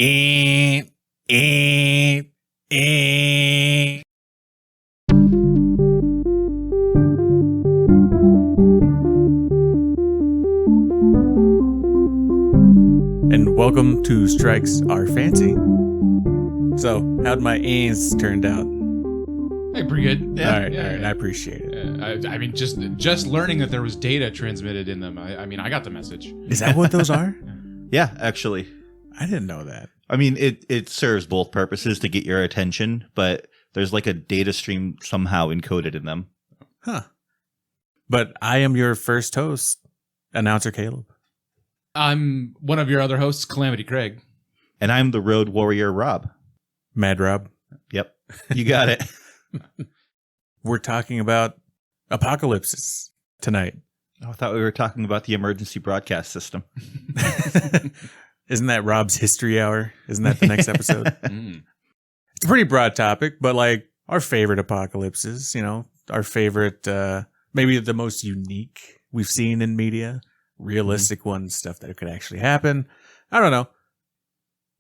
And welcome to Strikes Are Fancy. So, how'd my ands turned out? Hey, pretty good. Yeah, all right, I appreciate it. I mean, just learning that there was data transmitted in them. I mean, I got the message. Is that what those are? Yeah, actually. I didn't know that. I mean, it serves both purposes to get your attention, but there's like a data stream somehow encoded in them. Huh. But I am your first host, Announcer Caleb. I'm one of your other hosts, Calamity Craig. And I'm the Road Warrior Rob. Mad Rob. Yep, you got it. We're talking about apocalypses tonight. I thought we were talking about the emergency broadcast system. Isn't that Rob's History Hour? Isn't that the next episode? It's a pretty broad topic, but like our favorite apocalypses, you know, our favorite, maybe the most unique we've seen in media, realistic ones, stuff that could actually happen. I don't know.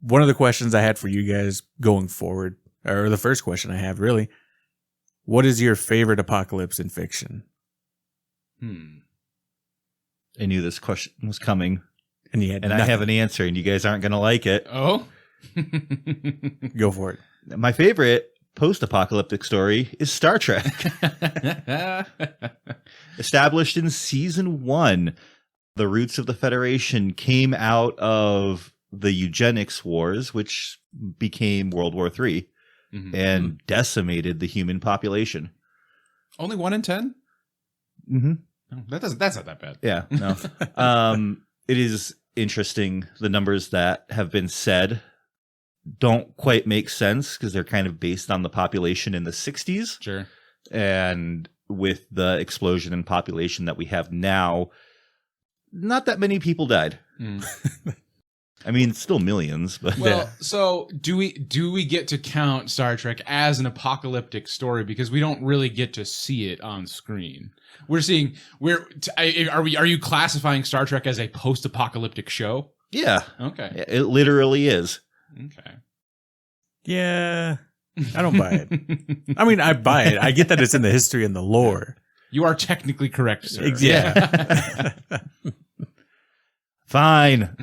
One of the questions I had for you guys going forward, or the first question I have really, what is your favorite apocalypse in fiction? I knew this question was coming. And you had I have an answer, and you guys aren't going to like it. Oh? Go for it. My favorite post-apocalyptic story is Star Trek. Established in season 1, the roots of the Federation came out of the eugenics wars, which became World War III, and decimated the human population. Only 1 in 10? Mm-hmm. Oh, that's not that bad. Yeah, no. It is interesting. The numbers that have been said don't quite make sense because they're kind of based on the population in the 60s. Sure. And with the explosion in population that we have now, not that many people died. I mean, still millions, but well, so do we get to count Star Trek as an apocalyptic story because we don't really get to see it on screen? Are you classifying Star Trek as a post-apocalyptic show? Yeah. Okay. It literally is. Okay. Yeah. I don't buy it. I mean, I buy it. I get that it's in the history and the lore. You are technically correct, sir. Yeah. Fine.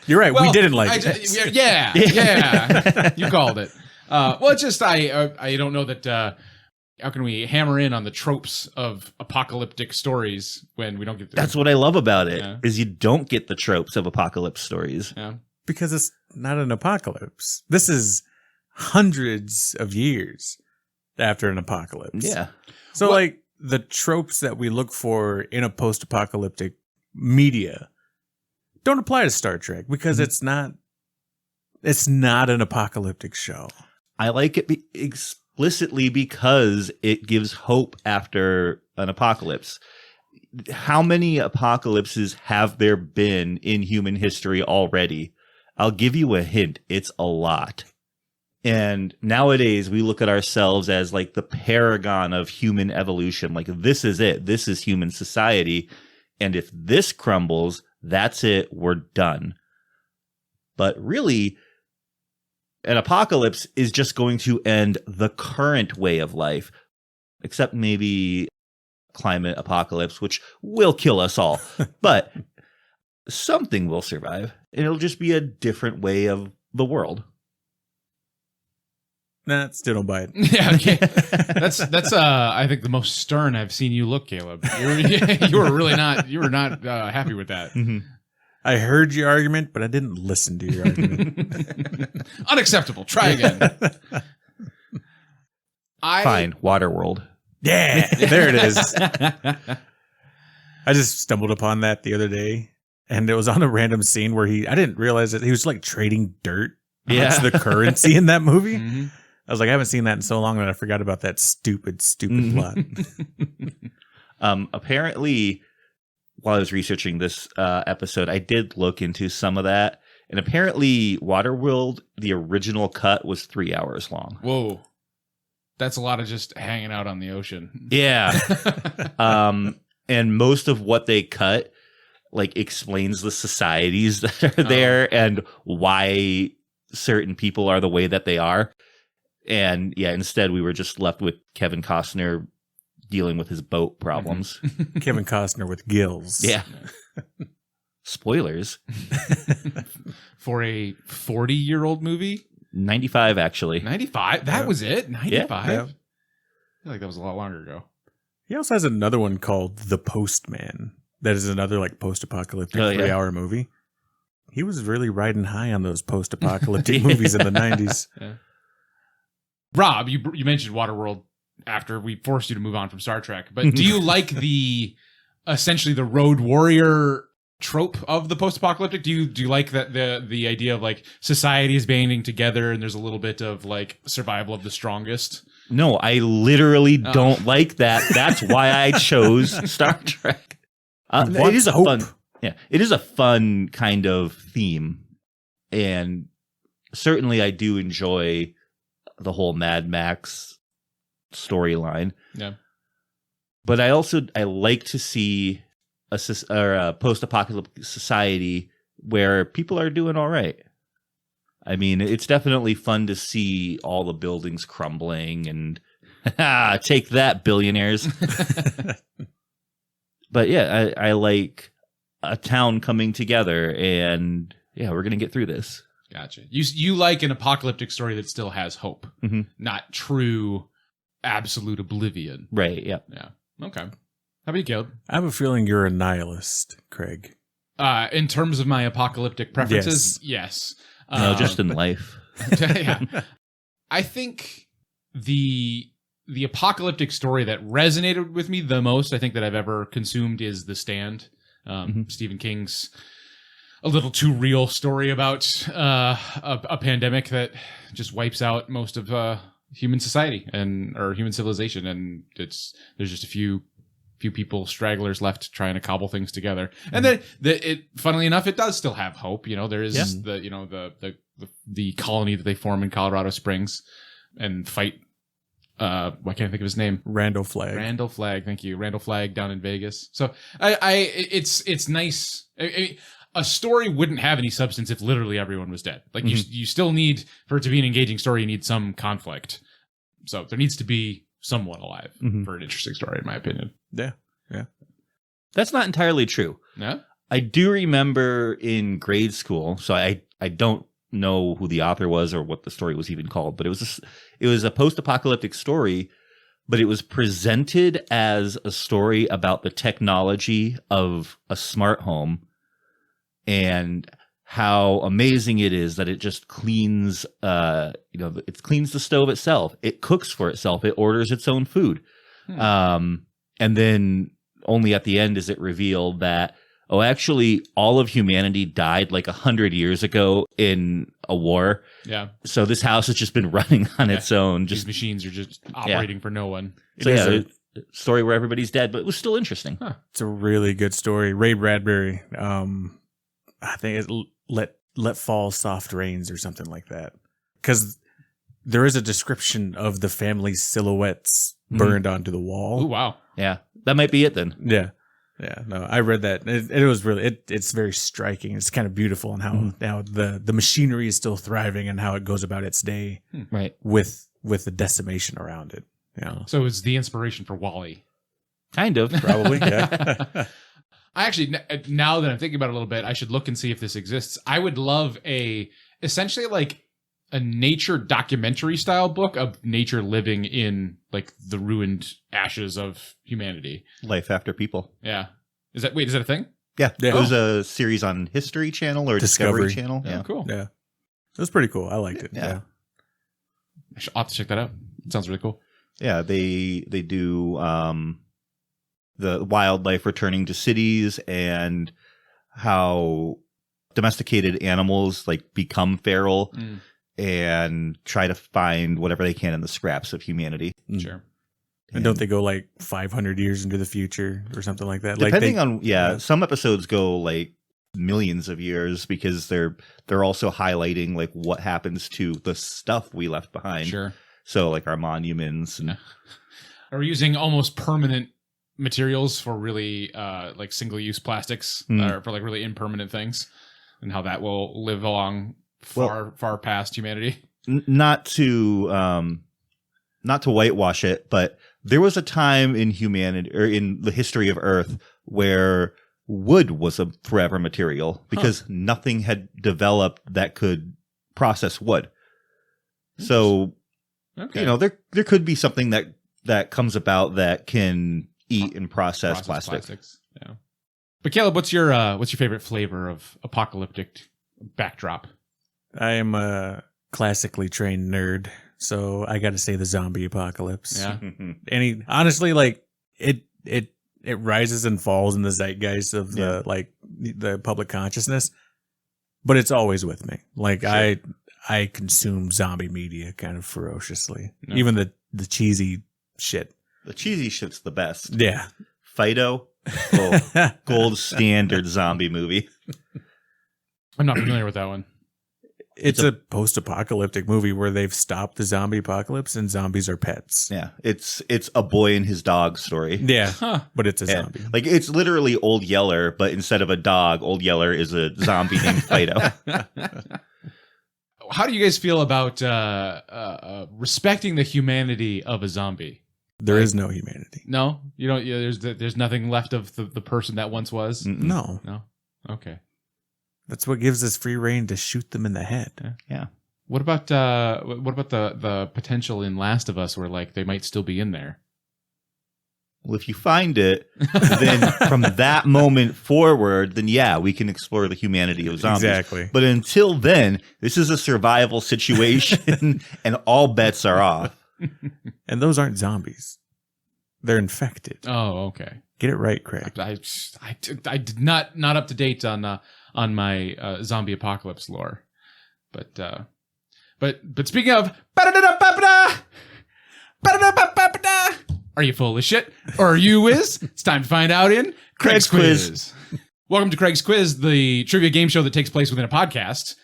You're right. Well, we didn't like it. Yeah. You called it. Well, it's just I don't know that. How can we hammer in on the tropes of apocalyptic stories when we don't get? That's what I love about it is you don't get the tropes of apocalypse stories. Yeah. Because it's not an apocalypse. This is hundreds of years after an apocalypse. Yeah. So like the tropes that we look for in a post-apocalyptic media don't apply to Star Trek because it's not an apocalyptic show. I like it explicitly because it gives hope after an apocalypse. How many apocalypses have there been in human history already? I'll give you a hint. It's a lot. And nowadays we look at ourselves as like the paragon of human evolution. Like this is it. This is human society. And if this crumbles, that's it. We're done. But really, an apocalypse is just going to end the current way of life, except maybe climate apocalypse, which will kill us all. But something will survive. And it'll just be a different way of the world. Nah, still don't buy it. Yeah, okay. That's I think the most stern I've seen you look, Caleb. You were not happy with that. Mm-hmm. I heard your argument, but I didn't listen to your argument. Unacceptable. Try again. Fine. Waterworld. Yeah, there it is. I just stumbled upon that the other day, and it was on a random scene where I didn't realize that he was like trading dirt. Yeah. That's the currency in that movie. Mm-hmm. I was like, I haven't seen that in so long that I forgot about that stupid plot. Apparently, while I was researching this episode, I did look into some of that. And apparently, Waterworld, the original cut was 3 hours long. Whoa. That's a lot of just hanging out on the ocean. Yeah. And most of what they cut like explains the societies that are there and why certain people are the way that they are. And yeah, instead we were just left with Kevin Costner dealing with his boat problems. Kevin Costner with gills. Yeah. Spoilers. For a 40-year-old movie? 95, actually. 95? That was it? 95? Yeah. I feel like that was a lot longer ago. He also has another one called The Postman. That is another like post-apocalyptic 3-hour movie. He was really riding high on those post-apocalyptic movies in the 90s. Yeah. Rob, you mentioned Waterworld after we forced you to move on from Star Trek, but do you like essentially the road warrior trope of the post-apocalyptic? Do you like that the idea of like society is banding together and there's a little bit of like survival of the strongest? No, I literally don't like that. That's why I chose Star Trek. It is a fun, it is a fun kind of theme, and certainly I do enjoy the whole Mad Max storyline. Yeah, but I like to see a post-apocalyptic society where people are doing all right. I mean, it's definitely fun to see all the buildings crumbling and take that, billionaires. But yeah, I like a town coming together, and yeah, we're gonna get through this. Gotcha. You like an apocalyptic story that still has hope, not true absolute oblivion. Right. Yeah. Yeah. Okay. How about you, Caleb? I have a feeling you're a nihilist, Craig. In terms of my apocalyptic preferences, yes. No, just in life. Yeah. I think the apocalyptic story that resonated with me the most, I think, that I've ever consumed is The Stand. Stephen King's a little too real story about a pandemic that just wipes out most of human society or human civilization, and there's just a few people, stragglers left trying to cobble things together. And then funnily enough, it does still have hope. You know, there is the colony that they form in Colorado Springs and fight. I can't think of his name. Randall Flagg. Randall Flagg. Thank you. Randall Flagg down in Vegas. So it's nice. A story wouldn't have any substance if literally everyone was dead. Like you still need, for it to be an engaging story, you need some conflict. So there needs to be someone alive for an interesting story, in my opinion. Yeah. Yeah. That's not entirely true. No? I do remember in grade school, so I don't know who the author was or what the story was even called, but it was a post-apocalyptic story, but it was presented as a story about the technology of a smart home and how amazing it is that it just cleans it cleans the stove itself, it cooks for itself, it orders its own food. And then only at the end is it revealed that actually, all of humanity died like 100 years ago in a war. Yeah. So this house has just been running on its own. These machines are just operating for no one. So a story where everybody's dead, but it was still interesting. Huh. It's a really good story. Ray Bradbury, I think it's let fall soft rains or something like that. Because there is a description of the family's silhouettes burned onto the wall. Oh, wow. Yeah. That might be it then. Yeah. Yeah, no, I read that. It was really, it's very striking. It's kind of beautiful and how now the machinery is still thriving and how it goes about its day, right? With the decimation around it. Yeah. So it's the inspiration for WALL-E. Kind of, probably. Yeah. I actually, now that I'm thinking about it a little bit, I should look and see if this exists. I would love essentially like a nature documentary style book of nature living in like the ruined ashes of humanity. Life After People. Yeah. Is that a thing? Yeah. It was a series on History Channel or Discovery Channel. Yeah. Cool. Yeah. It was pretty cool. I liked it. Yeah. I'll have to check that out. It sounds really cool. Yeah. They do the wildlife returning to cities and how domesticated animals like become feral. And try to find whatever they can in the scraps of humanity. Sure. And don't they go like 500 years into the future or something like that? Depending on, some episodes go like millions of years because they're also highlighting like what happens to the stuff we left behind. Sure. So like our monuments. And are we using almost permanent materials for really like single-use plastics or for like really impermanent things, and how that will live along far past humanity. Not to whitewash it, but there was a time in humanity or in the history of Earth where wood was a forever material because nothing had developed that could process wood. So, Okay. you know, there could be something that comes about that can eat and process plastics. Yeah. But Caleb, what's your favorite flavor of apocalyptic backdrop? I am a classically trained nerd, so I got to say the zombie apocalypse. Yeah. Honestly, like it rises and falls in the zeitgeist of the public consciousness, but it's always with me. Like sure. I consume zombie media kind of ferociously, even the cheesy shit. The cheesy shit's the best. Yeah, Fido, gold standard zombie movie. I'm not familiar with that one. It's a post-apocalyptic movie where they've stopped the zombie apocalypse and zombies are pets. Yeah, it's a boy and his dog story. Yeah, but it's a zombie. Like it's literally Old Yeller, but instead of a dog, Old Yeller is a zombie named Fido. How do you guys feel about respecting the humanity of a zombie? There is no humanity. No, you don't. There's nothing left of the person that once was. No. Okay. That's what gives us free reign to shoot them in the head. Yeah. What about the potential in Last of Us where like they might still be in there? Well, if you find it, then from that moment forward, then yeah, we can explore the humanity of zombies. Exactly. But until then, this is a survival situation, and all bets are off. And those aren't zombies; they're infected. Oh, okay. Get it right, Craig. I did not up to date on my zombie apocalypse lore, but speaking of, are you full of shit or are you whiz? It's time to find out in Craig's Quiz. Welcome to Craig's Quiz, the trivia game show that takes place within a podcast.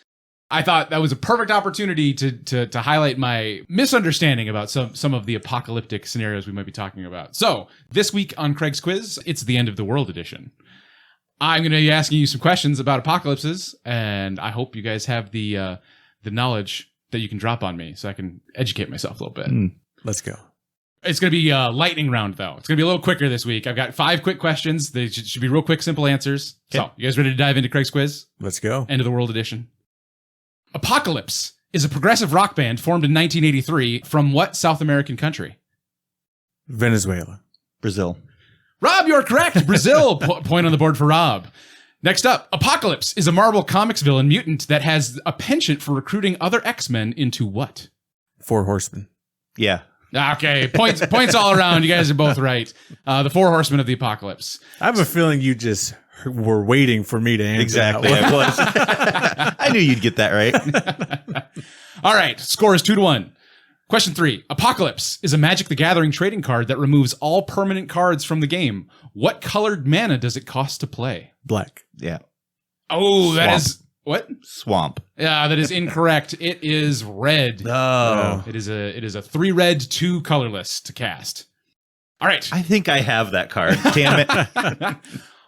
I thought that was a perfect opportunity to highlight my misunderstanding about some of the apocalyptic scenarios we might be talking about. So this week on Craig's Quiz, it's the end of the world edition. I'm going to be asking you some questions about apocalypses, and I hope you guys have the knowledge that you can drop on me so I can educate myself a little bit. Let's go. It's going to be a lightning round, though. It's going to be a little quicker this week. I've got 5 quick questions. They should be real quick, simple answers. Okay. So, you guys ready to dive into Craig's Quiz? Let's go. End of the world edition. Apocalypse is a progressive rock band formed in 1983 from what South American country? Venezuela. Brazil. Rob, you're correct. Brazil. Point on the board for Rob. Next up, Apocalypse is a Marvel Comics villain mutant that has a penchant for recruiting other X-Men into what? 4 Horsemen. Yeah. Okay, points all around. You guys are both right. The 4 Horsemen of the Apocalypse. I have a feeling you just were waiting for me to answer. Exactly. I was. I knew you'd get that right. All right, score is 2-1. Question 3. Apocalypse is a Magic the Gathering trading card that removes all permanent cards from the game. What colored mana does it cost to play? Black. Yeah. Oh, that Swamp. is... What? Swamp. Yeah, that is incorrect. It is red. Oh. It is a 3 red, 2 colorless to cast. All right. I think I have that card. Damn it.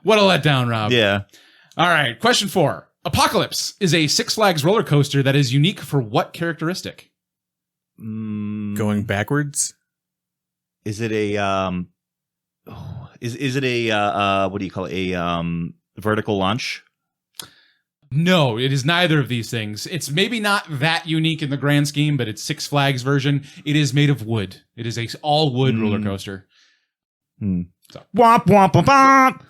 What a letdown, Rob. Yeah. All right. Question 4. Apocalypse is a Six Flags roller coaster that is unique for what characteristic? Going backwards? Is it a is it a what do you call it? A vertical launch? No, it is neither of these things. It's maybe not that unique in the grand scheme, but it's Six Flags version. It is made of wood. It is a all wood roller coaster. So. Womp womp womp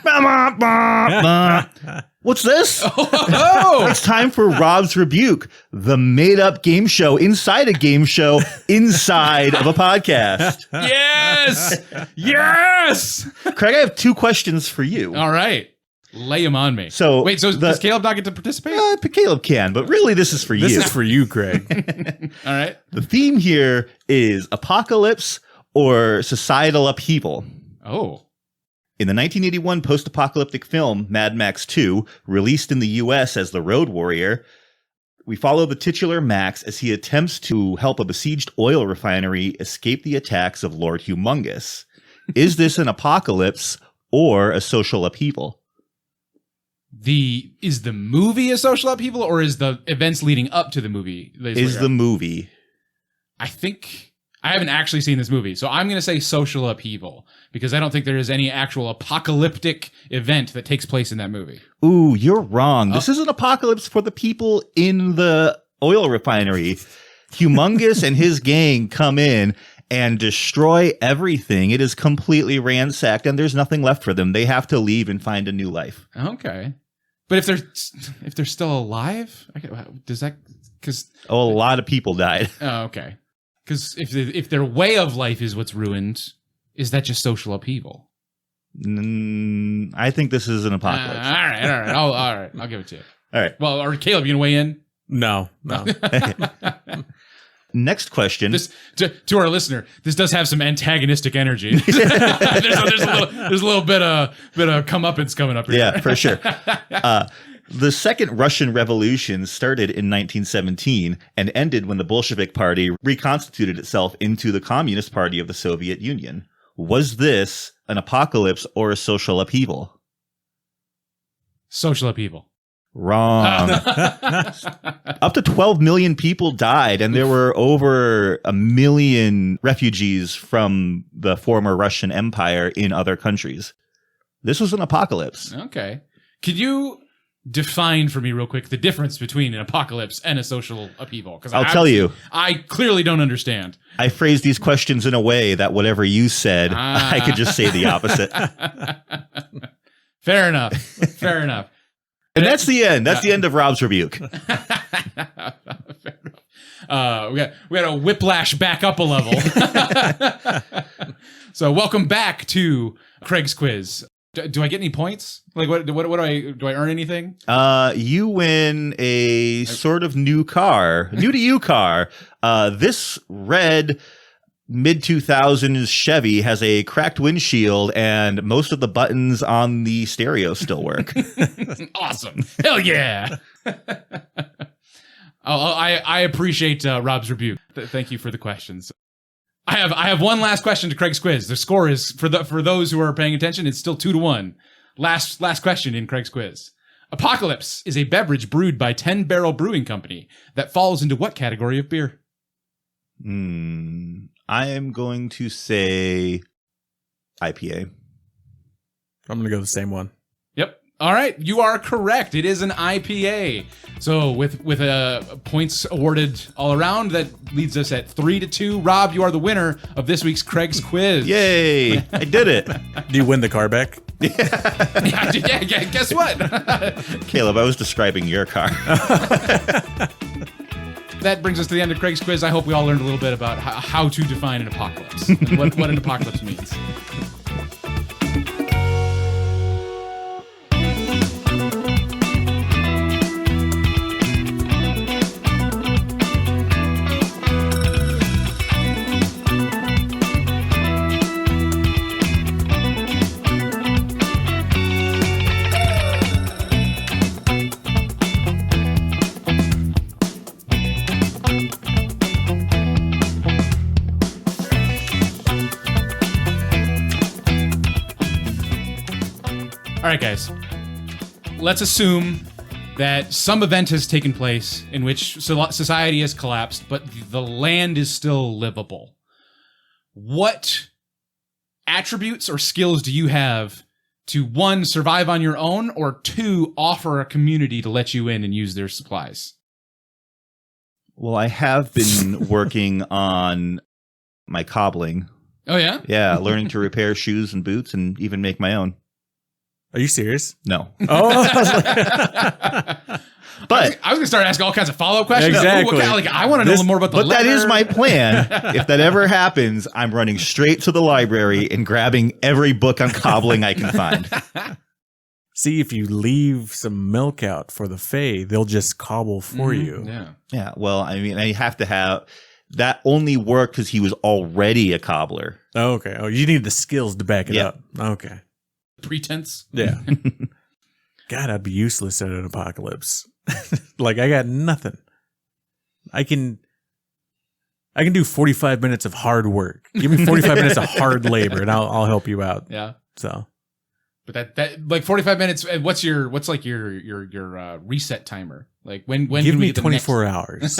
womp womp. What's this? Oh! It's time for Rob's Rebuke, the made-up game show inside a game show inside of a podcast. Yes! Yes! Craig, I have 2 questions for you. All right. Lay them on me. So wait, does Caleb not get to participate? Caleb can, but really this is for you. This is for you, Craig. All right. The theme here is apocalypse or societal upheaval. Oh. In the 1981 post-apocalyptic film Mad Max 2, released in the U.S. as The Road Warrior, we follow the titular Max as he attempts to help a besieged oil refinery escape the attacks of Lord Humongous. Is this an apocalypse or a social upheaval? Is the movie a social upheaval, or is the events leading up to the movie? Is the movie? I think I haven't actually seen this movie, so I'm going to say social upheaval because I don't think there is any actual apocalyptic event that takes place in that movie. Ooh, you're wrong. This is an apocalypse for the people in the oil refinery. Humongous and his gang come in and destroy everything. It is completely ransacked, and there's nothing left for them. They have to leave and find a new life. Okay, but if they're still alive, does that? Because a lot of people died. Oh, okay. Because if their way of life is what's ruined, is that just social upheaval? I think this is an apocalypse. All right. All right. I'll give it to you. All right. Well, or Caleb, you gonna weigh in? No. Next question. This to our listener, this does have some antagonistic energy. there's a little bit of comeuppance coming up here. Yeah, for sure. The Second Russian Revolution started in 1917 and ended when the Bolshevik Party reconstituted itself into the Communist Party of the Soviet Union. Was this an apocalypse or a social upheaval? Social upheaval. Wrong. Up to 12 million people died, and there were over 1 million refugees from the former Russian Empire in other countries. This was an apocalypse. Okay. Could you define for me real quick the difference between an apocalypse and a social upheaval? Because I'll tell you. I clearly don't understand. I phrased these questions in a way that whatever you said, I could just say the opposite. Fair enough. Fair enough. And that's the end. That's the end of Rob's rebuke. Fair enough. We got a whiplash back up a level. So welcome back to Craig's quiz. Do I get any points? Like what do I earn anything? You win a sort of new car, new to you car. This red mid-2000s Chevy has a cracked windshield, and most of the buttons on the stereo still work. Awesome. Hell yeah. I appreciate Rob's rebuke. Thank you for the questions. I have one last question to Craig's quiz. The score is for those who are paying attention, it's still 2-1. Last question in Craig's quiz. Apocalypse is a beverage brewed by 10 Barrel Brewing Company that falls into what category of beer? I am going to say IPA. I'm going to go the same one. Yep. All right. You are correct. It is an IPA. So with points awarded all around, that leads us at 3-2. Rob, you are the winner of this week's Craig's quiz. Yay. I did it. Do you win the car back? Yeah, guess what? Caleb, I was describing your car. That brings us to the end of Craig's quiz. I hope we all learned a little bit about how to define an apocalypse and what an apocalypse means. All right, guys. Let's assume that some event has taken place in which society has collapsed, but the land is still livable. What attributes or skills do you have to, 1, survive on your own, or 2, offer a community to let you in and use their supplies? Well, I have been working on my cobbling. Oh, yeah? Yeah, learning to repair shoes and boots and even make my own. Are you serious? No. Oh, but I was going to start asking all kinds of follow-up questions. Exactly. I want to know more about the But leather. that is my plan. If that ever happens, I'm running straight to the library and grabbing every book on cobbling I can find. see, if you leave some milk out for the Fae, they'll just cobble for you. Yeah. Yeah, well, I mean, I have to have... That only worked because he was already a cobbler. Oh, okay. Oh, you need the skills to back it up. Okay. Pretense. Yeah. God, I'd be useless at an apocalypse. Like, I got nothing. I can I can do 45 minutes of hard work. Give me 45 minutes of hard labor, and I'll help you out. Yeah. So, but that like 45 minutes. What's your reset timer? Like when give can we me get the 24 hours,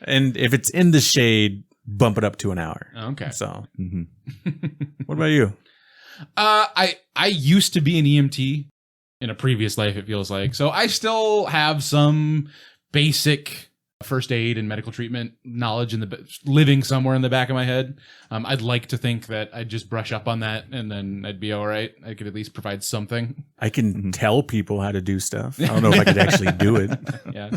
and if it's in the shade, bump it up to an hour. Okay. So, Mhm. what about you? I used to be an EMT in a previous life, it feels like. So I still have some basic first aid and medical treatment knowledge living somewhere in the back of my head. I'd like to think that I'd just brush up on that and then I'd be all right. I could at least provide something. I can tell people how to do stuff. I don't know if I could actually do it. Yeah.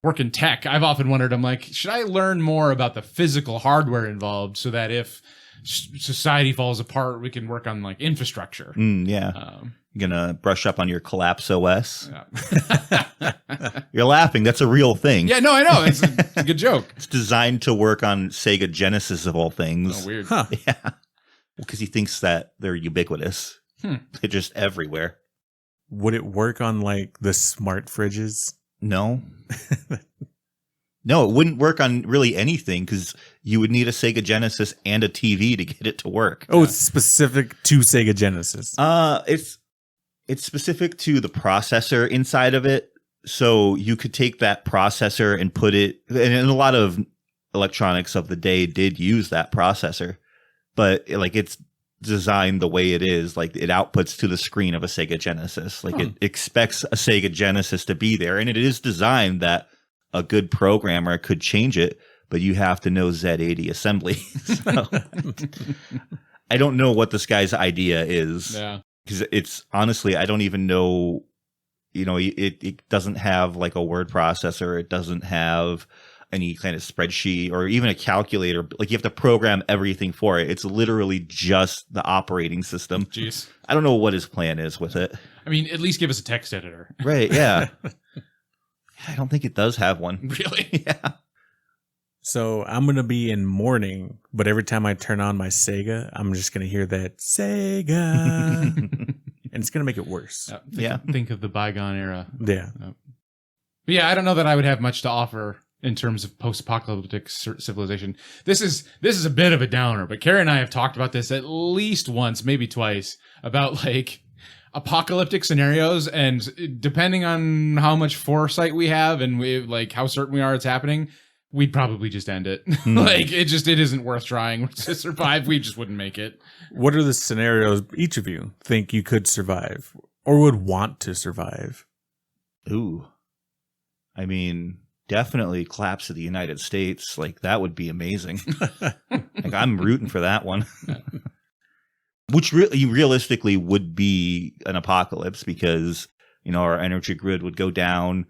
Work in tech, I've often wondered, I'm like, should I learn more about the physical hardware involved so that if society falls apart, we can work on like infrastructure? Yeah. You're going to brush up on your Collapse OS. Yeah. You're laughing. That's a real thing. Yeah, no, I know. It's a good joke. It's designed to work on Sega Genesis of all things. Oh, weird. Huh. Yeah. Because he thinks that they're ubiquitous. They're just everywhere. Would it work on like the smart fridges? No. No, it wouldn't work on really anything because you would need a Sega Genesis and a TV to get it to work. Oh, it's specific to Sega Genesis. It's specific to the processor inside of it. So you could take that processor and put it, and a lot of electronics of the day did use that processor, but like it's designed the way it is, like it outputs to the screen of a Sega Genesis. Like it expects a Sega Genesis to be there, and it is designed that a good programmer could change it, but you have to know Z80 assembly. So, I don't know what this guy's idea is. Yeah. Because it's honestly, I don't even know, it doesn't have like a word processor. It doesn't have any kind of spreadsheet or even a calculator. Like you have to program everything for it. It's literally just the operating system. Jeez. I don't know what his plan is with it. I mean, at least give us a text editor. Right. Yeah. I don't think it does have one. Really? Yeah. So I'm going to be in mourning, but every time I turn on my Sega, I'm just going to hear that Sega. And it's going to make it worse. Think of the bygone era. Yeah. But yeah, I don't know that I would have much to offer in terms of post-apocalyptic civilization. This is a bit of a downer, but Carrie and I have talked about this at least once, maybe twice, about like apocalyptic scenarios, and depending on how much foresight we have and like how certain we are it's happening, we'd probably just end it. Like it isn't worth trying to survive. We just wouldn't make it. What are the scenarios each of you think you could survive or would want to survive? Ooh. I mean, definitely collapse of the United States. Like that would be amazing. Like I'm rooting for that one. Which realistically would be an apocalypse because, our energy grid would go down,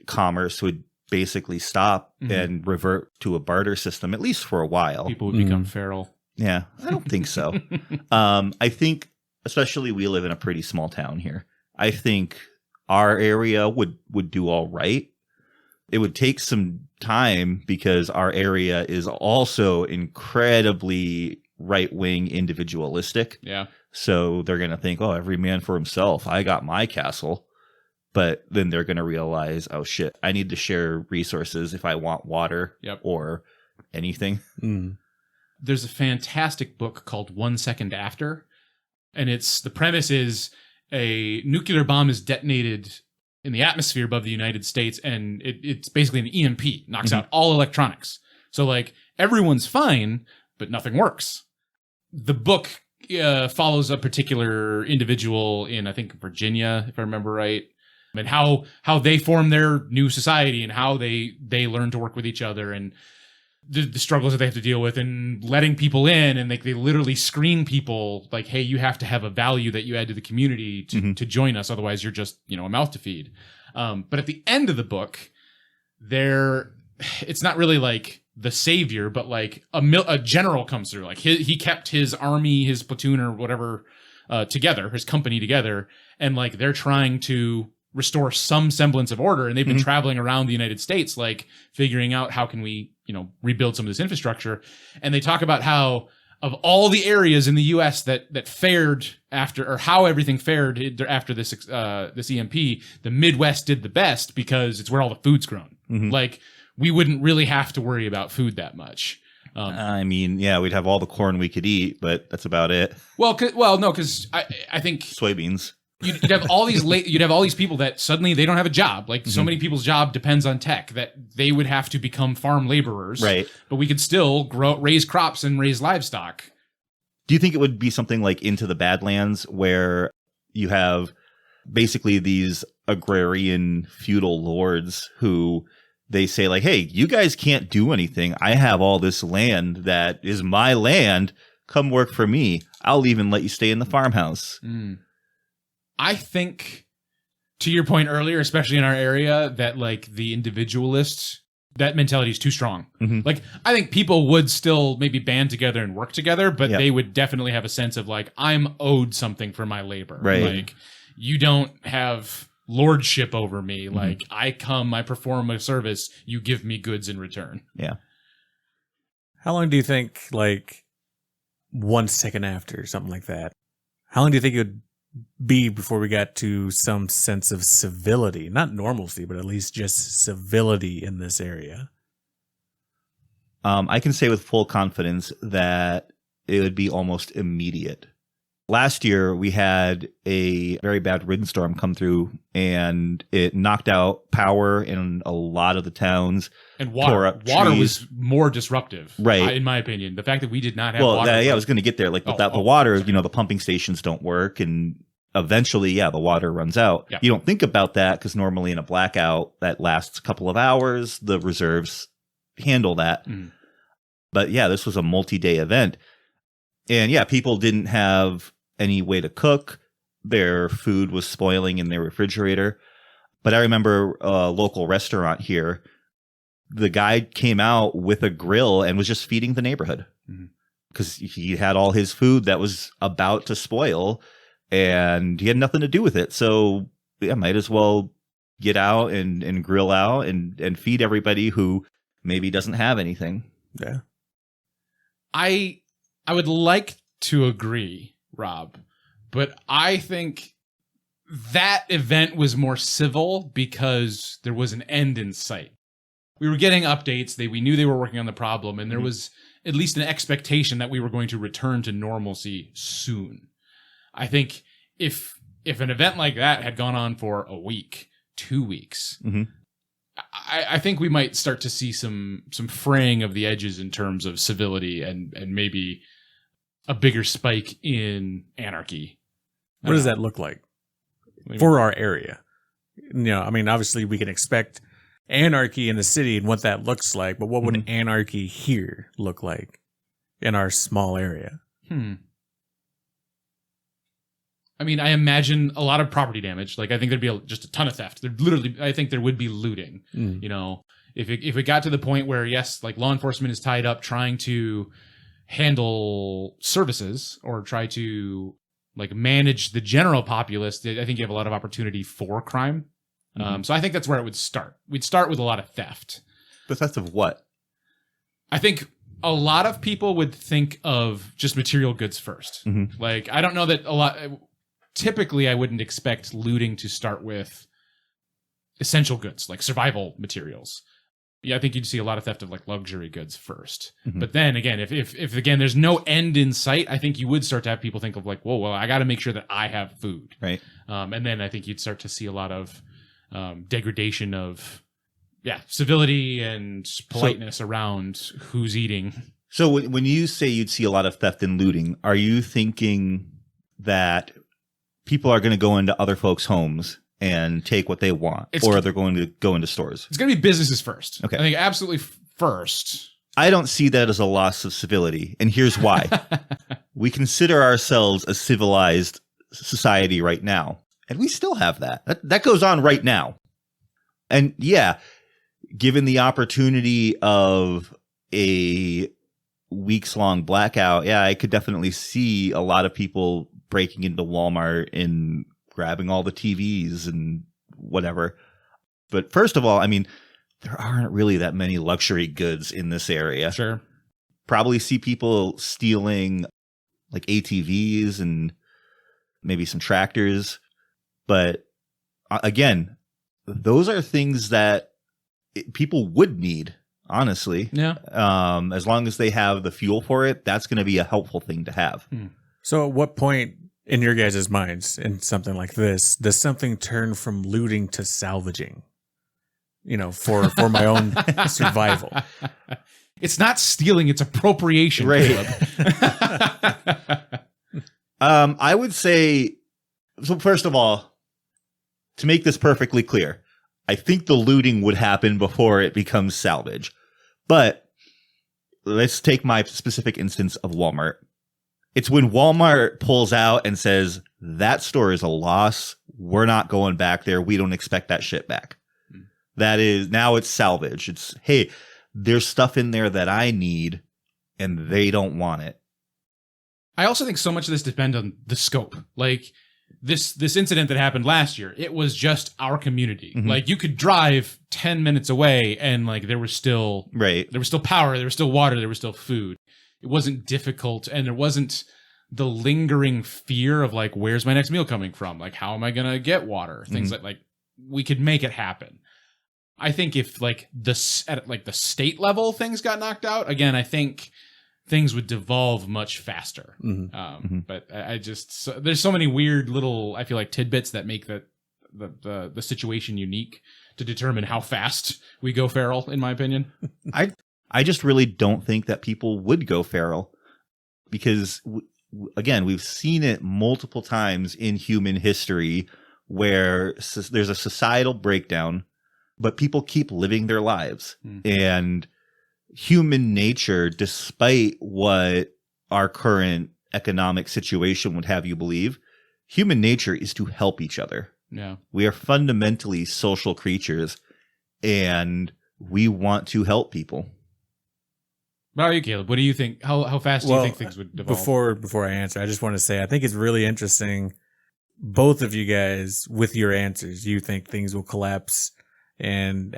commerce would basically stop and revert to a barter system, at least for a while. People would become feral. Yeah, I don't think so. I think, especially we live in a pretty small town here. I think our area would do all right. It would take some time because our area is also incredibly right-wing individualistic. Yeah. So they're going to think, oh, every man for himself. I got my castle. But then they're going to realize, oh, shit, I need to share resources if I want water or anything. There's a fantastic book called 1 Second After. And the premise is a nuclear bomb is detonated in the atmosphere above the United States. And it's basically an EMP, knocks out all electronics. So like everyone's fine, but nothing works. The book follows a particular individual in, I think, Virginia, if I remember right, and how they form their new society and how they learn to work with each other and the struggles that they have to deal with and letting people in. And they literally screen people like, hey, you have to have a value that you add to the community to join us. Otherwise, you're just, a mouth to feed. But at the end of the book, it's not really like the savior, but like a general comes through. Like he kept his army, his platoon or whatever together, his company together. And like they're trying to restore some semblance of order. And they've been traveling around the United States, like figuring out how can we, rebuild some of this infrastructure. And they talk about how of all the areas in the U.S. that fared after, or how everything fared after this EMP, the Midwest did the best because it's where all the food's grown. Like we wouldn't really have to worry about food that much. I mean, yeah, we'd have all the corn we could eat, but that's about it. No, because I think Soybeans. you'd have all these you'd have all these people that suddenly they don't have a job. Like so many people's job depends on tech that they would have to become farm laborers. Right. But we could still raise crops and raise livestock. Do you think it would be something like Into the Badlands where you have basically these agrarian feudal lords who they say like, hey, you guys can't do anything. I have all this land that is my land. Come work for me. I'll even let you stay in the farmhouse. I think, to your point earlier, especially in our area, that like the individualist, that mentality is too strong. Like, I think people would still maybe band together and work together, but they would definitely have a sense of like, I'm owed something for my labor. Right. Like, you don't have lordship over me. Like, I perform a service, you give me goods in return. Yeah. How long do you think, like, 1 second after, something like that, how long do you think it would be before we got to some sense of civility? Not normalcy, but at least just civility in this area. I can say with full confidence that it would be almost immediate. Last year, we had a very bad windstorm come through, and it knocked out power in a lot of the towns. And tore up water trees. was more disruptive, Right. In my opinion. The fact that we did not have water. I was going to get there. Like without the water, the pumping stations don't work, and eventually, the water runs out. Yeah. You don't think about that because normally in a blackout that lasts a couple of hours, the reserves handle that. But this was a multi-day event. And people didn't have any way to cook. Their food was spoiling in their refrigerator. But I remember a local restaurant here, the guy came out with a grill and was just feeding the neighborhood because he had all his food that was about to spoil and he had nothing to do with it. So might as well get out and grill out and feed everybody who maybe doesn't have anything. Yeah. I would like to agree, Rob, but I think that event was more civil because there was an end in sight. We were getting updates. We knew they were working on the problem, and there was at least an expectation that we were going to return to normalcy soon. I think if an event like that had gone on for a week, 2 weeks, I think we might start to see some fraying of the edges in terms of civility and maybe a bigger spike in anarchy. What does that look like for our area? Obviously we can expect anarchy in the city and what that looks like, but what would anarchy here look like in our small area? I mean, I imagine a lot of property damage. Like, I think there'd be just a ton of theft. I think there would be looting. If it got to the point where, yes, like law enforcement is tied up trying to handle services or try to like manage the general populace, I think you have a lot of opportunity for crime. So I think that's where it would start. We'd start with a lot of theft. The theft of what? I think a lot of people would think of just material goods first. Like, I don't know that typically I wouldn't expect looting to start with essential goods, like survival materials. I think you'd see a lot of theft of like luxury goods first. But then again, if again, there's no end in sight, I think you would start to have people think of like, whoa, well, I got to make sure that I have food. Right. And then I think you'd start to see a lot of degradation of civility and politeness around who's eating. So when you say you'd see a lot of theft and looting, are you thinking that people are going to go into other folks' homes and take what they want, or they're going to go into stores? It's going to be businesses first. Okay. I think absolutely first. I don't see that as a loss of civility, and here's why. We consider ourselves a civilized society right now, and we still have that. That goes on right now. And given the opportunity of a weeks-long blackout, I could definitely see a lot of people breaking into Walmart and grabbing all the TVs and whatever. But first of all, I mean, there aren't really that many luxury goods in this area. Sure. Probably see people stealing like ATVs and maybe some tractors. But again, those are things that people would need, honestly. Yeah. As long as they have the fuel for it, that's going to be a helpful thing to have. So at what point in your guys' minds in something like this, does something turn from looting to salvaging? For my own survival. It's not stealing, it's appropriation. Right. I would say, so first of all, to make this perfectly clear, I think the looting would happen before it becomes salvage. But let's take my specific instance of Walmart. It's when Walmart pulls out and says, that store is a loss. We're not going back there. We don't expect that shit back. That is, now it's salvage. It's, hey, there's stuff in there that I need and they don't want it. I also think so much of this depends on the scope. Like this incident that happened last year, it was just our community. Mm-hmm. Like you could drive 10 minutes away and like there was still power, there was still water, there was still food. It wasn't difficult, and there wasn't the lingering fear of like, where's my next meal coming from? Like, how am I going to get water? Things like we could make it happen. I think if like at like the state level things got knocked out, again, I think things would devolve much faster. But I just, there's so many weird little, I feel like, tidbits that make the situation unique to determine how fast we go feral, in my opinion. I just really don't think that people would go feral because, again, we've seen it multiple times in human history where there's a societal breakdown, but people keep living their lives. And human nature, despite what our current economic situation would have you believe, human nature is to help each other. Yeah. We are fundamentally social creatures, and we want to help people. How about you, Caleb? What do you think? How fast do you think things would devolve? Before I answer, I just want to say I think it's really interesting. Both of you guys, with your answers, you think things will collapse and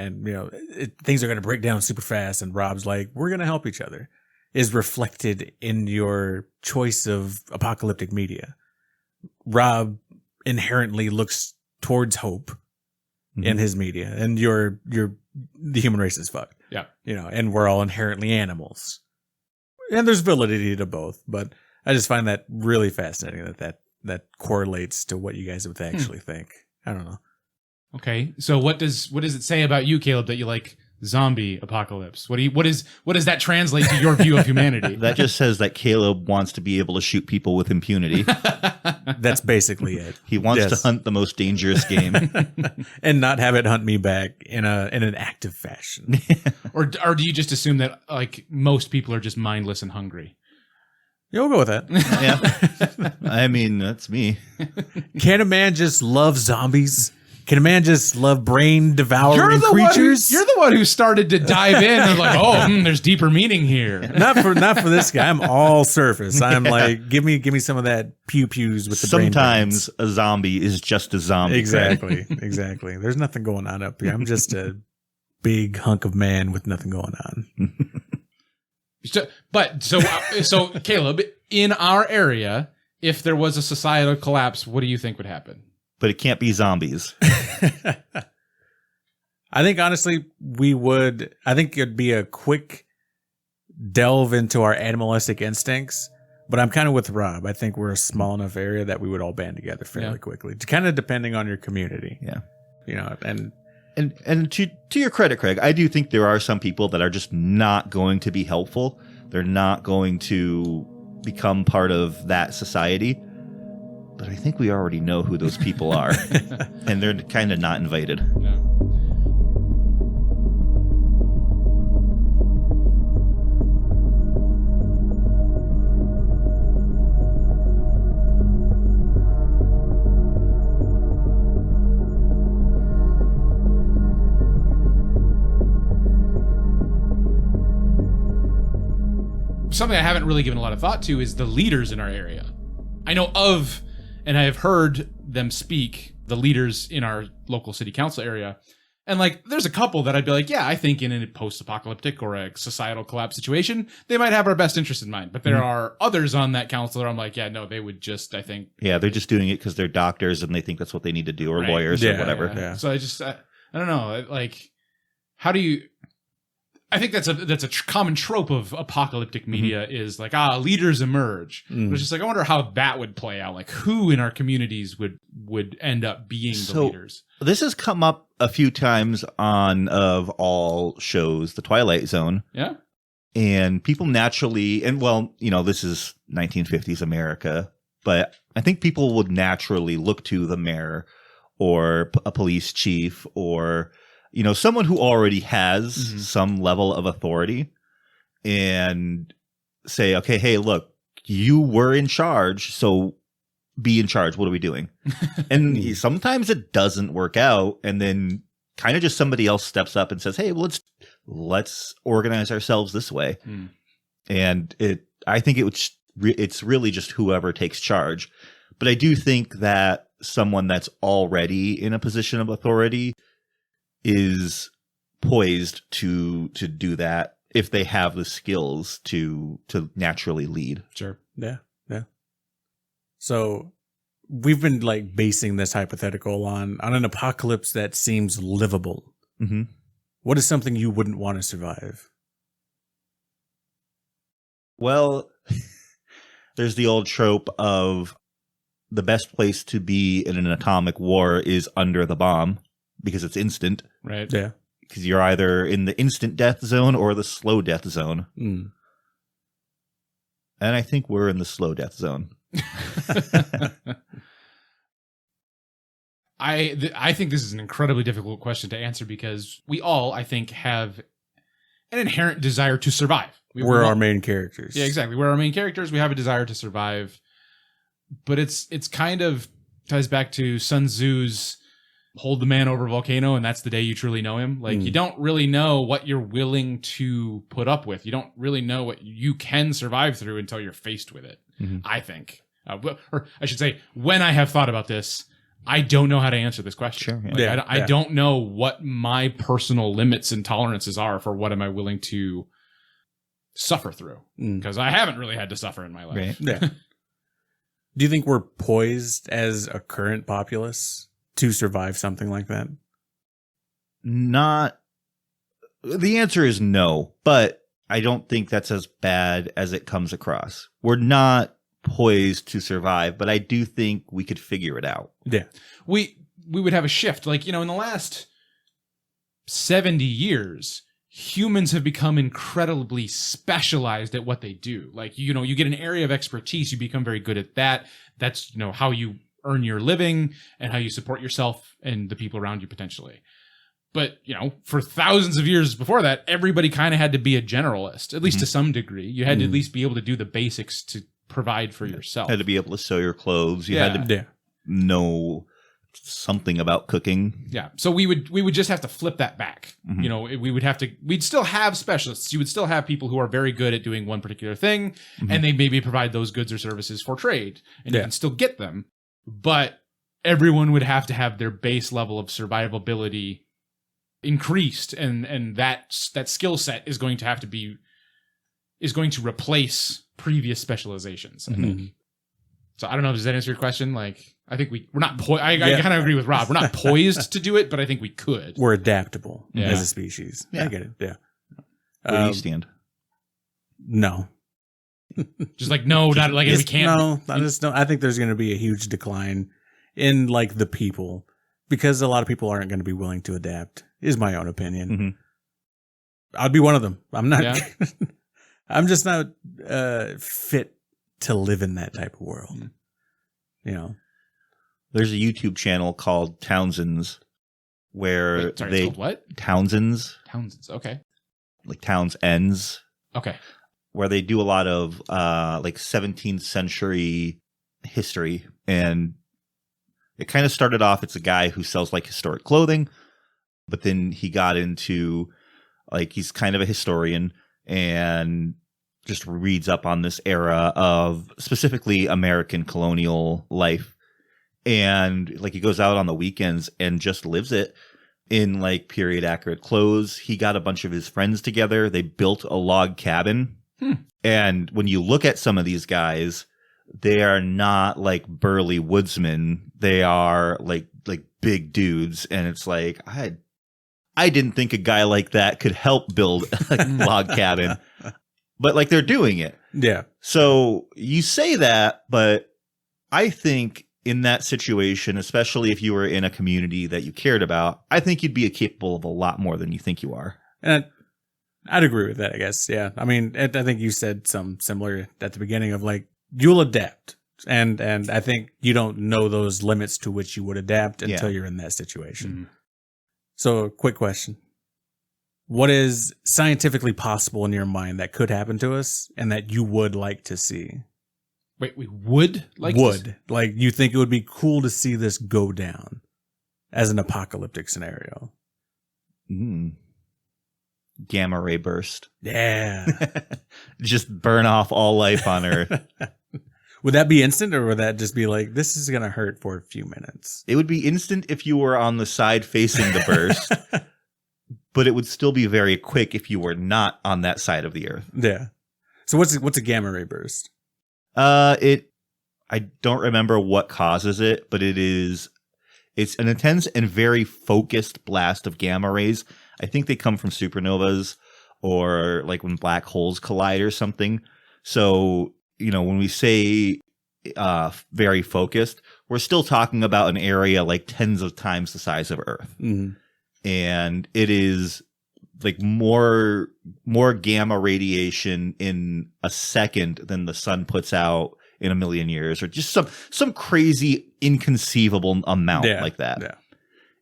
things are going to break down super fast. And Rob's like, we're going to help each other, is reflected in your choice of apocalyptic media. Rob inherently looks towards hope in his media, and the human race is fucked. Yeah. And we're all inherently animals. And there's validity to both, but I just find that really fascinating that correlates to what you guys would actually think. I don't know. Okay. So what does it say about you, Caleb, that you like zombie apocalypse? What does that translate to your view of humanity? That just says that Caleb wants to be able to shoot people with impunity. That's basically it. He wants to hunt the most dangerous game and not have it hunt me back in an active fashion. Or do you just assume that like most people are just mindless and hungry? Yeah, we'll go with that. Yeah. I mean, that's me. Can a man just love zombies? Can a man just love brain devouring creatures? You're the one who started to dive in and like, there's deeper meaning here. Not for this guy. I'm all surface. I'm like, give me some of that pew-pews with the brain. Sometimes a zombie is just a zombie. Exactly. Exactly. There's nothing going on up here. I'm just a big hunk of man with nothing going on. So Caleb, in our area, if there was a societal collapse, what do you think would happen? But it can't be zombies. I think honestly, I think it'd be a quick delve into our animalistic instincts, but I'm kind of with Rob. I think we're a small enough area that we would all band together fairly quickly, kind of depending on your community. Yeah. And to your credit, Craig, I do think there are some people that are just not going to be helpful. They're not going to become part of that society. But I think we already know who those people are, and they're kind of not invited. No. Something I haven't really given a lot of thought to is the leaders in our area. I know of, and I have heard them speak, the leaders in our local city council area. And like, there's a couple that I'd be like, yeah, I think in a post-apocalyptic or a societal collapse situation, they might have our best interest in mind. But there are others on that council that I'm like, yeah, no, they would just, I think. Yeah, they're just doing it because they're doctors and they think that's what they need to do, or lawyers or whatever. Yeah. So I don't know, like, how do you? I think that's a common trope of apocalyptic media is like, leaders emerge. But it's just like, I wonder how that would play out. Like, who in our communities would end up being the leaders? This has come up a few times on, of all shows, The Twilight Zone. Yeah. And people naturally, and well, this is 1950s America, but I think people would naturally look to the mayor or a police chief or someone who already has some level of authority and say, okay, hey, look, you were in charge, so be in charge. What are we doing? And sometimes it doesn't work out. And then kind of just somebody else steps up and says, hey, well, let's organize ourselves this way. And I think it's really just whoever takes charge. But I do think that someone that's already in a position of authority is poised to do that if they have the skills to naturally lead. Sure. Yeah. So we've been like basing this hypothetical on an apocalypse that seems livable. Mm-hmm. What is something you wouldn't want to survive? Well, there's the old trope of the best place to be in an atomic war is under the bomb because it's instant. Right. Yeah. Because you're either in the instant death zone or the slow death zone. And I think we're in the slow death zone. I think this is an incredibly difficult question to answer because we all, I think, have an inherent desire to survive. We're our main characters. Yeah, exactly. We're our main characters. We have a desire to survive. But it's kind of ties back to Sun Tzu's hold the man over a volcano and that's the day you truly know him. Like you don't really know what you're willing to put up with. You don't really know what you can survive through until you're faced with it, I think. Or I should say, when I have thought about this, I don't know how to answer this question. Sure, yeah. Like, I don't know what my personal limits and tolerances are for what am I willing to suffer through. Because I haven't really had to suffer in my life. Right. Yeah. Do you think we're poised as a current populace to survive something like that? Not. The answer is no, but I don't think that's as bad as it comes across. We're not poised to survive, but I do think we could figure it out. Yeah. We would have a shift. Like, in the last 70 years, humans have become incredibly specialized at what they do. Like, you get an area of expertise, you become very good at that. That's, how you earn your living and how you support yourself and the people around you potentially. But, for thousands of years before that, everybody kind of had to be a generalist, at least to some degree. You had to at least be able to do the basics to provide for yourself. Had to be able to sew your clothes. You had to know something about cooking. Yeah. So we would just have to flip that back. We'd still have specialists. You would still have people who are very good at doing one particular thing, and they maybe provide those goods or services for trade, and you can still get them. But everyone would have to have their base level of survivability increased, and that skill set is going to replace previous specializations, I think. So I don't know, does that answer your question? Like, I think we're not I kind of agree with Rob. We're not poised to do it, but I think we could. We're adaptable as a species. Yeah. I get it. Yeah. Where do you stand? No. Just like, no, not like we can't. No, I think there's going to be a huge decline in like the people because a lot of people aren't going to be willing to adapt, is my own opinion. I'd be one of them. I'm not. Yeah. I'm just not fit to live in that type of world. There's a YouTube channel called Townsend's where it's called what? Townsend's, okay. Like Townsend's. Okay. Where they do a lot of like 17th century history, and it kind of started off. It's a guy who sells like historic clothing, but then he got into like he's kind of a historian and just reads up on this era of specifically American colonial life. And like he goes out on the weekends and just lives it in like period accurate clothes. He got a bunch of his friends together. They built a log cabin. And when you look at some of these guys, they are not like burly woodsmen. They are like big dudes. And it's like, I didn't think a guy like that could help build a log cabin. But like they're doing it. Yeah. So you say that, but I think in that situation, especially if you were in a community that you cared about, I think you'd be capable of a lot more than you think you are. And I'd agree with that, I guess. Yeah. I mean, I think you said some similar at the beginning of like, you'll adapt. And I think you don't know those limits to which you would adapt until you're in that situation. Mm-hmm. So, quick question. What is scientifically possible in your mind that could happen to us and that you would like to see? Wait, we would like like you think it would be cool to see this go down as an apocalyptic scenario? Gamma ray burst. Yeah. Just burn off all life on Earth. Would that be instant, or would that just be like, this is going to hurt for a few minutes? It would be instant if you were on the side facing the burst, but it would still be very quick if you were not on that side of the Earth. Yeah. So what's a gamma ray burst? I don't remember what causes it, but it's an intense and very focused blast of gamma rays. I think they come from supernovas or like when black holes collide or something. So, when we say very focused, we're still talking about an area like tens of times the size of Earth. Mm-hmm. And it is like more gamma radiation in a second than the sun puts out in a million years, or just some crazy inconceivable amount like that. Yeah.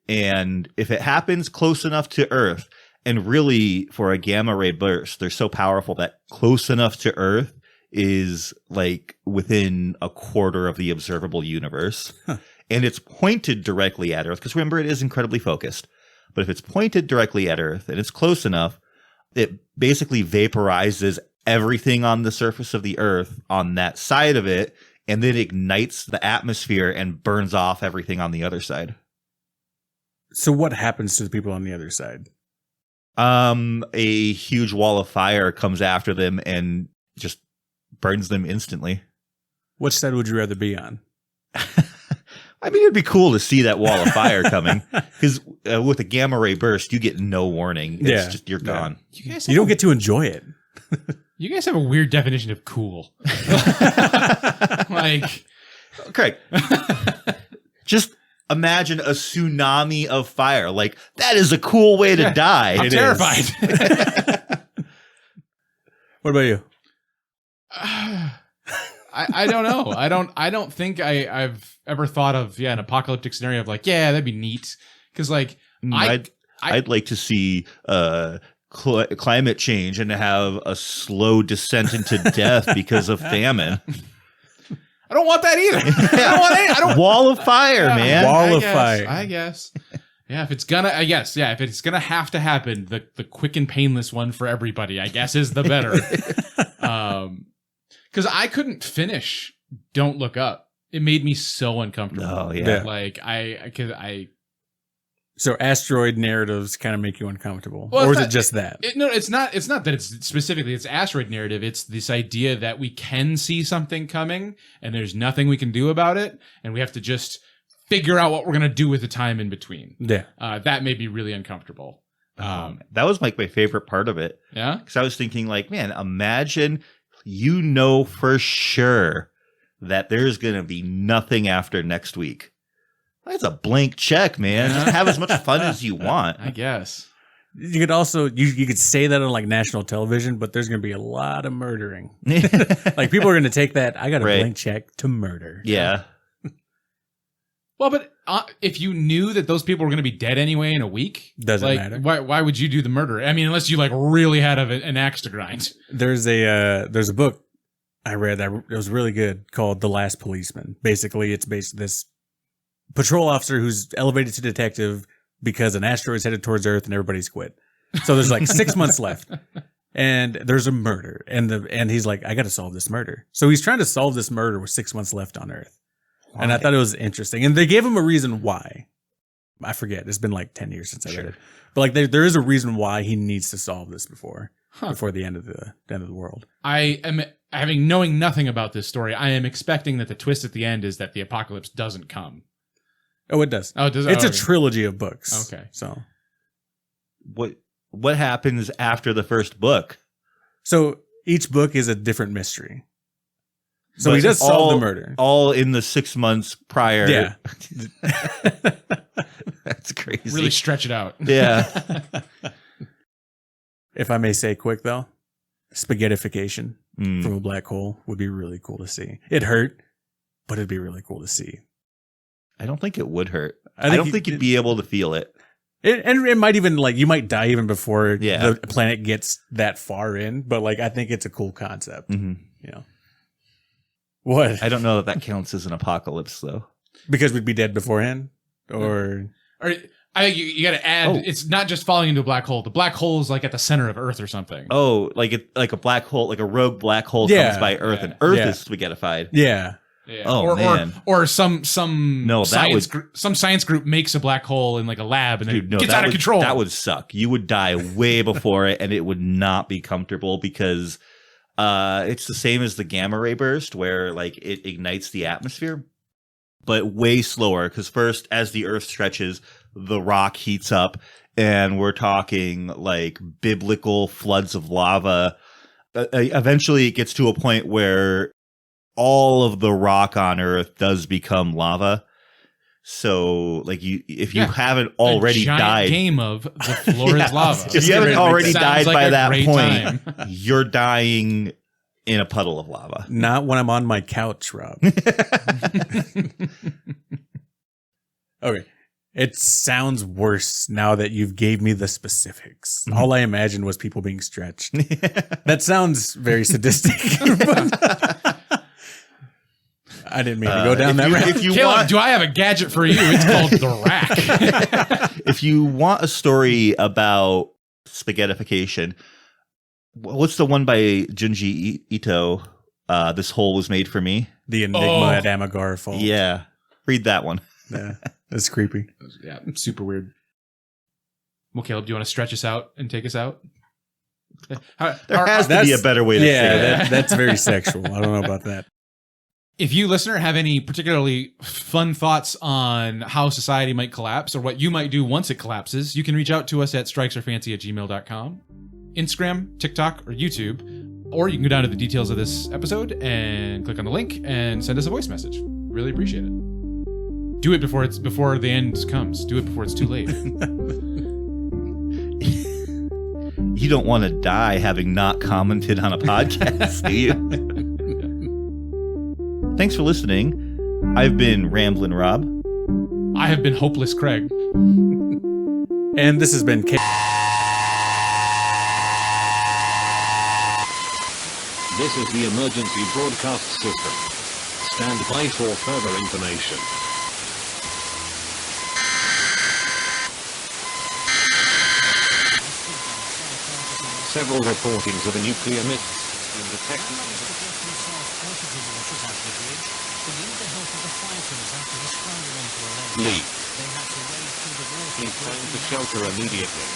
And if it happens close enough to Earth, and really for a gamma ray burst, they're so powerful that close enough to Earth is like within a quarter of the observable universe. Huh. And it's pointed directly at Earth, because remember, it is incredibly focused. But if it's pointed directly at Earth and it's close enough, it basically vaporizes everything on the surface of the Earth on that side of it, and then ignites the atmosphere and burns off everything on the other side. So what happens to the people on the other side? A huge wall of fire comes after them and just burns them instantly. Which side would you rather be on? I mean, it'd be cool to see that wall of fire coming, because with a gamma ray burst, you get no warning. It's just, you're gone. You don't get to enjoy it. You guys have a weird definition of cool. Like, Craig, just imagine a tsunami of fire. Like, that is a cool way to die. I'm terrified. What about you? I don't know. I don't think I've ever thought of an apocalyptic scenario of like, yeah, that'd be neat. Because like I'd like to see climate change and have a slow descent into death because of famine. I don't want that either. I don't wall of fire, man. Wall of fire. I guess. Yeah, if it's gonna have to happen, the quick and painless one for everybody, I guess, is the better. Because I couldn't finish Don't Look Up. It made me so uncomfortable. Oh, yeah. Like, So asteroid narratives kind of make you uncomfortable? Well, or is it just that? No, it's not. It's not that it's specifically it's asteroid narrative. It's this idea that we can see something coming and there's nothing we can do about it. And we have to just figure out what we're going to do with the time in between. Yeah. That made me really uncomfortable. That was like my favorite part of it. Yeah. Because I was thinking like, man, imagine for sure that there's going to be nothing after next week. That's a blank check, man. Just have as much fun as you want. I guess. You could also, you could say that on like national television, but there's going to be a lot of murdering. Like people are going to take that, I got a blank check to murder. Yeah. Well, but if you knew that those people were going to be dead anyway in a week, doesn't matter. Why would you do the murder? I mean, unless you like really had an axe to grind. There's a book I read that it was really good called The Last Policeman. Basically, it's based this patrol officer who's elevated to detective because an asteroid's headed towards Earth and everybody's quit. So there's like 6 months left. And there's a murder, and he's like, I got to solve this murder. So he's trying to solve this murder with 6 months left on Earth. Why? And I thought it was interesting. And they gave him a reason why. I forget. It's been like 10 years since I read it. But like there is a reason why he needs to solve this before the end of the world. I am knowing nothing about this story. I am expecting that the twist at the end is that the apocalypse doesn't come. Oh, it does. Oh, it does. It's a trilogy of books. Okay. So what happens after the first book? So each book is a different mystery. So But he does solve the murder. All in the 6 months prior. Yeah. That's crazy. Really stretch it out. Yeah. If I may say quick, though, spaghettification Mm. from a black hole would be really cool to see. It hurt, but it'd be really cool to see. I don't think it would hurt. I I don't think you'd be able to feel it. And it might even, like, you might die even before Yeah. the planet gets that far in. But, like, I think it's a cool concept. Mhm. You know. What? I don't know that counts as an apocalypse, though. Because we'd be dead beforehand? Or... Or I think you got to add. It's not just falling into a black hole. The black hole is like at the center of Earth or something. Oh, like a black hole, like a rogue black hole Yeah. comes by Earth, Yeah. and Earth Yeah. is spaghettified. Yeah. Yeah. Oh, man. Or some No, that science would- group, some science group makes a black hole in like a lab and then Dude, no, it gets that out of would- control. That would suck. You would die way before it, and it would not be comfortable because it's the same as the gamma ray burst, where like it ignites the atmosphere, but way slower. Because first, as the Earth stretches, the rock heats up, and we're talking like biblical floods of lava. Eventually, it gets to a point where all of the rock on Earth does become lava. So, like, if you haven't already a giant died, game of the floor is lava. if you haven't already Sounds died like by a that great point, time. you're dying in a puddle of lava. Not when I'm on my couch, Rob. Okay. It sounds worse now that you've gave me the specifics. All I imagined was people being stretched. That sounds very sadistic. But I didn't mean to go down that route. If you Caleb, want, do I have a gadget for you? It's called the rack. if you want a story about spaghettification, what's the one by Junji Ito? This hole was made for me. The Enigma at Amagara Fault. Yeah, read that one. Yeah. That's creepy. Yeah, super weird. Well, Caleb, do you want to stretch us out and take us out? There has to be a better way to say that. That's very sexual. I don't know about that. If you, listener, have any particularly fun thoughts on how society might collapse or what you might do once it collapses, you can reach out to us at strikesarefancy@gmail.com, Instagram, TikTok, or YouTube. Or you can go down to the details of this episode and click on the link and send us a voice message. Really appreciate it. Do it before the end comes. Do it before it's too late. You don't want to die having not commented on a podcast, do you? Thanks for listening. I've been Ramblin' Rob. I have been Hopeless Craig. And this has been This is the emergency broadcast system. Stand by for further information. Several reportings of a nuclear myth and detected leak. Need time to shelter immediately.